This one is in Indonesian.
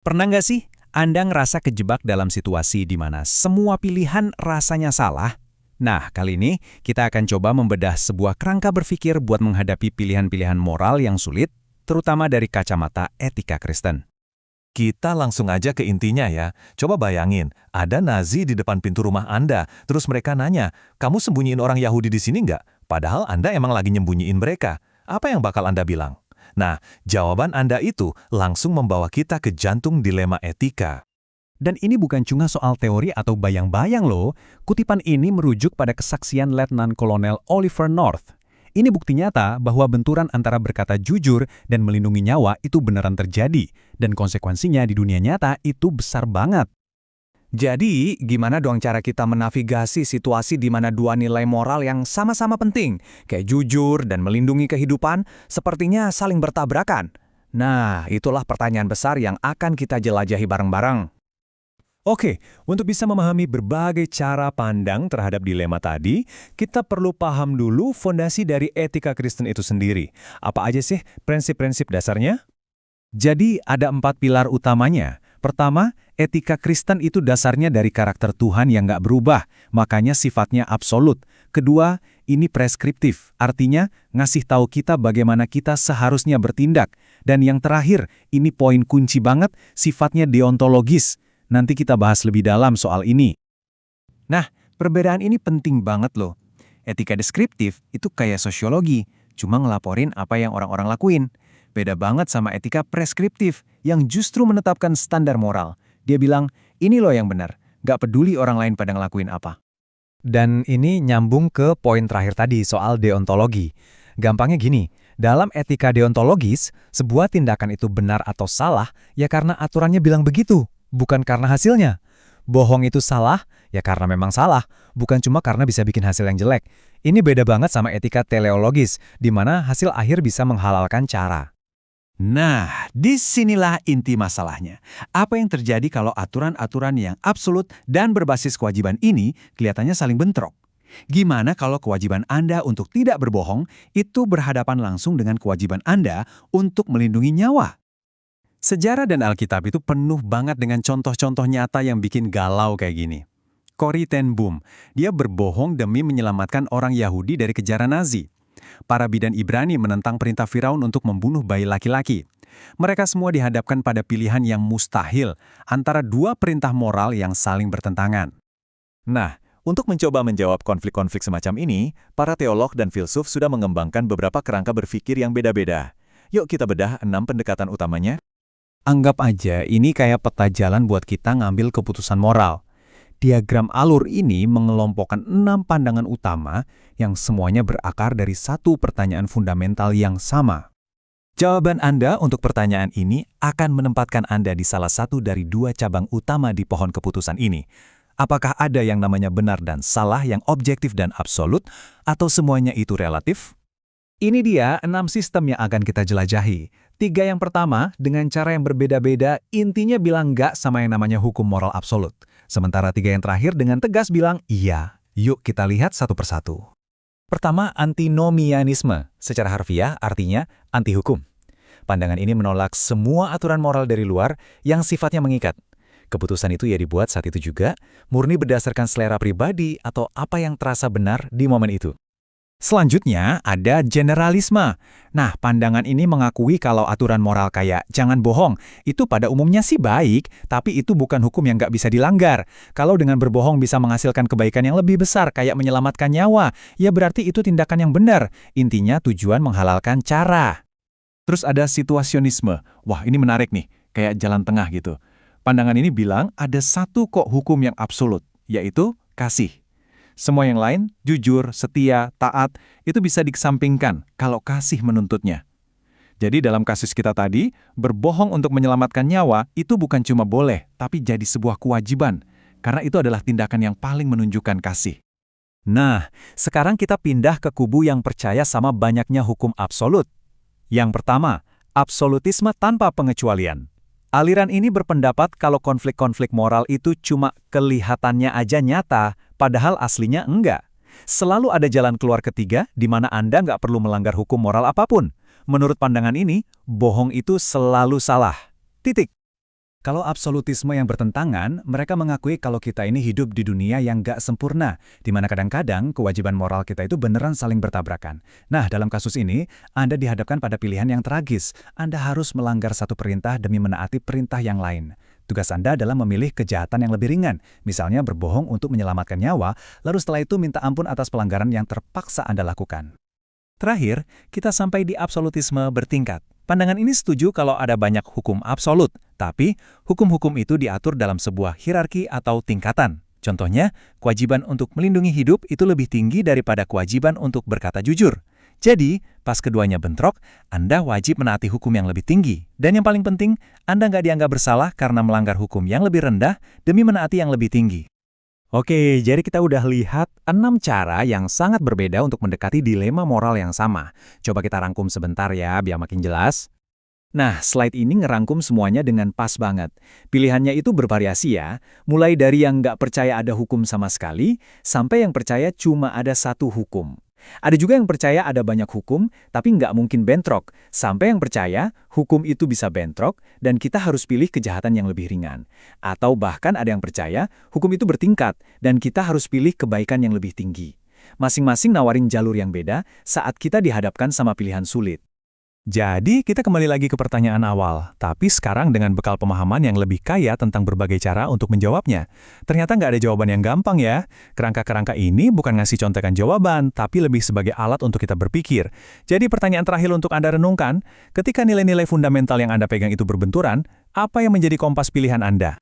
Pernah nggak sih Anda ngerasa kejebak dalam situasi di mana semua pilihan rasanya salah? Nah, kali ini kita akan coba membedah sebuah kerangka berpikir buat menghadapi pilihan-pilihan moral yang sulit, terutama dari kacamata etika Kristen. Kita langsung aja ke intinya ya. Coba bayangin, ada Nazi di depan pintu rumah Anda, terus mereka nanya, kamu sembunyiin orang Yahudi di sini nggak? Padahal Anda emang lagi nyembunyiin mereka. Apa yang bakal Anda bilang? Nah, jawaban Anda itu langsung membawa kita ke jantung dilema etika. Dan ini bukan cuma soal teori atau bayang-bayang loh, kutipan ini merujuk pada kesaksian Letnan Kolonel Oliver North. Ini bukti nyata bahwa benturan antara berkata jujur dan melindungi nyawa itu beneran terjadi, dan konsekuensinya di dunia nyata itu besar banget. Jadi, gimana dong cara kita menavigasi situasi di mana dua nilai moral yang sama-sama penting, kayak jujur dan melindungi kehidupan, sepertinya saling bertabrakan? Nah, itulah pertanyaan besar yang akan kita jelajahi bareng-bareng. Oke, untuk bisa memahami berbagai cara pandang terhadap dilema tadi, kita perlu paham dulu fondasi dari etika Kristen itu sendiri. Apa aja sih prinsip-prinsip dasarnya? Jadi ada 4 pilar utamanya. Pertama, etika Kristen itu dasarnya dari karakter Tuhan yang nggak berubah, makanya sifatnya absolut. Kedua, ini preskriptif, artinya ngasih tahu kita bagaimana kita seharusnya bertindak. Dan yang terakhir, ini poin kunci banget, sifatnya deontologis. Nanti kita bahas lebih dalam soal ini. Nah, perbedaan ini penting banget loh. Etika deskriptif itu kayak sosiologi, cuma ngelaporin apa yang orang-orang lakuin. Beda banget sama etika preskriptif yang justru menetapkan standar moral. Dia bilang, ini loh yang benar, gak peduli orang lain pada ngelakuin apa. Dan ini nyambung ke poin terakhir tadi soal deontologi. Gampangnya gini, dalam etika deontologis, sebuah tindakan itu benar atau salah ya karena aturannya bilang begitu, bukan karena hasilnya. Bohong itu salah ya karena memang salah, bukan cuma karena bisa bikin hasil yang jelek. Ini beda banget sama etika teleologis, di mana hasil akhir bisa menghalalkan cara. Nah, disinilah inti masalahnya. Apa yang terjadi kalau aturan-aturan yang absolut dan berbasis kewajiban ini kelihatannya saling bentrok? Gimana kalau kewajiban Anda untuk tidak berbohong itu berhadapan langsung dengan kewajiban Anda untuk melindungi nyawa? Sejarah dan Alkitab itu penuh banget dengan contoh-contoh nyata yang bikin galau kayak gini. Corrie ten Boom, dia berbohong demi menyelamatkan orang Yahudi dari kejaran Nazi. Para bidan Ibrani menentang perintah Firaun untuk membunuh bayi laki-laki. Mereka semua dihadapkan pada pilihan yang mustahil antara dua perintah moral yang saling bertentangan. Nah, untuk mencoba menjawab konflik-konflik semacam ini, para teolog dan filsuf sudah mengembangkan beberapa kerangka berpikir yang beda-beda. Yuk kita bedah 6 pendekatan utamanya. Anggap aja ini kayak peta jalan buat kita ngambil keputusan moral. Diagram alur ini mengelompokkan 6 pandangan utama yang semuanya berakar dari satu pertanyaan fundamental yang sama. Jawaban Anda untuk pertanyaan ini akan menempatkan Anda di salah satu dari 2 cabang utama di pohon keputusan ini. Apakah ada yang namanya benar dan salah yang objektif dan absolut, atau semuanya itu relatif? Ini dia 6 sistem yang akan kita jelajahi. 3 yang pertama, dengan cara yang berbeda-beda, intinya bilang nggak sama yang namanya hukum moral absolut. Sementara 3 yang terakhir dengan tegas bilang iya. Yuk kita lihat satu persatu. Pertama, antinomianisme. Secara harfiah artinya anti-hukum. Pandangan ini menolak semua aturan moral dari luar yang sifatnya mengikat. Keputusan itu ya dibuat saat itu juga, murni berdasarkan selera pribadi atau apa yang terasa benar di momen itu. Selanjutnya ada generalisme. Nah, pandangan ini mengakui kalau aturan moral kayak jangan bohong, itu pada umumnya sih baik, tapi itu bukan hukum yang nggak bisa dilanggar. Kalau dengan berbohong bisa menghasilkan kebaikan yang lebih besar kayak menyelamatkan nyawa, ya berarti itu tindakan yang benar. Intinya tujuan menghalalkan cara. Terus ada situasionisme. Wah, ini menarik nih, kayak jalan tengah gitu. Pandangan ini bilang ada satu kok hukum yang absolut, yaitu kasih. Semua yang lain, jujur, setia, taat, itu bisa dikesampingkan kalau kasih menuntutnya. Jadi dalam kasus kita tadi, berbohong untuk menyelamatkan nyawa itu bukan cuma boleh, tapi jadi sebuah kewajiban. Karena itu adalah tindakan yang paling menunjukkan kasih. Nah, sekarang kita pindah ke kubu yang percaya sama banyaknya hukum absolut. Yang pertama, absolutisme tanpa pengecualian. Aliran ini berpendapat kalau konflik-konflik moral itu cuma kelihatannya aja nyata, padahal aslinya enggak. Selalu ada jalan keluar ketiga di mana Anda nggak perlu melanggar hukum moral apapun. Menurut pandangan ini, bohong itu selalu salah. Titik. Kalau absolutisme yang bertentangan, mereka mengakui kalau kita ini hidup di dunia yang nggak sempurna, di mana kadang-kadang kewajiban moral kita itu beneran saling bertabrakan. Nah, dalam kasus ini, Anda dihadapkan pada pilihan yang tragis. Anda harus melanggar satu perintah demi menaati perintah yang lain. Tugas Anda adalah memilih kejahatan yang lebih ringan, misalnya berbohong untuk menyelamatkan nyawa, lalu setelah itu minta ampun atas pelanggaran yang terpaksa Anda lakukan. Terakhir, kita sampai di absolutisme bertingkat. Pandangan ini setuju kalau ada banyak hukum absolut, tapi hukum-hukum itu diatur dalam sebuah hierarki atau tingkatan. Contohnya, kewajiban untuk melindungi hidup itu lebih tinggi daripada kewajiban untuk berkata jujur. Jadi, pas keduanya bentrok, Anda wajib menaati hukum yang lebih tinggi. Dan yang paling penting, Anda nggak dianggap bersalah karena melanggar hukum yang lebih rendah demi menaati yang lebih tinggi. Oke, jadi kita udah lihat 6 cara yang sangat berbeda untuk mendekati dilema moral yang sama. Coba kita rangkum sebentar ya, biar makin jelas. Nah, slide ini ngerangkum semuanya dengan pas banget. Pilihannya itu bervariasi ya, mulai dari yang nggak percaya ada hukum sama sekali, sampai yang percaya cuma ada satu hukum. Ada juga yang percaya ada banyak hukum, tapi nggak mungkin bentrok, sampai yang percaya hukum itu bisa bentrok dan kita harus pilih kejahatan yang lebih ringan. Atau bahkan ada yang percaya hukum itu bertingkat dan kita harus pilih kebaikan yang lebih tinggi. Masing-masing nawarin jalur yang beda saat kita dihadapkan sama pilihan sulit. Jadi, kita kembali lagi ke pertanyaan awal, tapi sekarang dengan bekal pemahaman yang lebih kaya tentang berbagai cara untuk menjawabnya. Ternyata nggak ada jawaban yang gampang ya. Kerangka-kerangka ini bukan ngasih contekan jawaban, tapi lebih sebagai alat untuk kita berpikir. Jadi pertanyaan terakhir untuk Anda renungkan, ketika nilai-nilai fundamental yang Anda pegang itu berbenturan, apa yang menjadi kompas pilihan Anda?